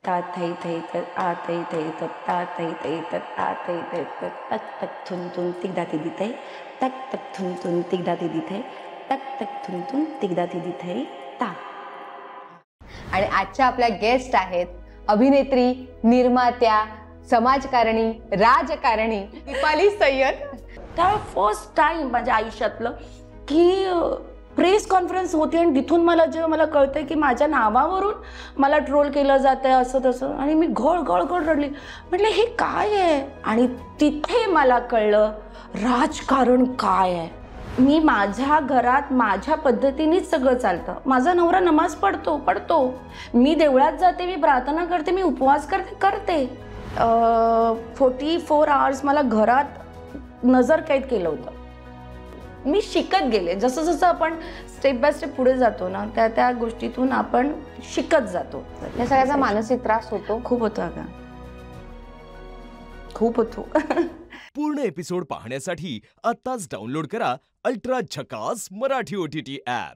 ता थै थै तत आ थै थै तत ता थै थै तत आ थै थै तत तक तक थुन थुन तिगदा तिदी थै तक तक थुन थुन तिगदा तिदी थै तक तक थुन थुन तिगदा तिदी थै ता. आणि आजच्या आपल्या गेस्ट आहेत अभिनेत्री, निर्मात्या, समाजकारणी, राजकारणी दीपाली सय्यद. त्या फर्स्ट टाइम माझ्या आयुष्यातलं की प्रेस कॉन्फरन्स होती आणि तिथून जेव्हा मला कळतंय की माझ्या नावावरून मला ट्रोल केलं जातंय असं तसं आणि मी घोळ घोळ घोळ रडली. म्हटलं हे काय आहे. आणि तिथे मला कळलं राजकारण काय आहे. मी माझ्या घरात माझ्या पद्धतीनेच सगळं चालतं. माझा नवरा नमाज पडतो. मी देवळात जाते, मी प्रार्थना करते, मी उपवास करते. 44 आवर्स मला घरात नजर कैद केलं होतं. मी शिकत गेले. जसं जसं आपण स्टेप बाय स्टेप पुढे जातो ना त्या त्या गोष्टीतून आपण शिकत जातो. या सगळ्याचा मानसिक त्रास होतो. खूप होतो अगं, खूप होतो. पूर्ण एपिसोड पाहण्यासाठी आत्ताच डाउनलोड करा अल्ट्रा झकास मराठी OTT ॲप.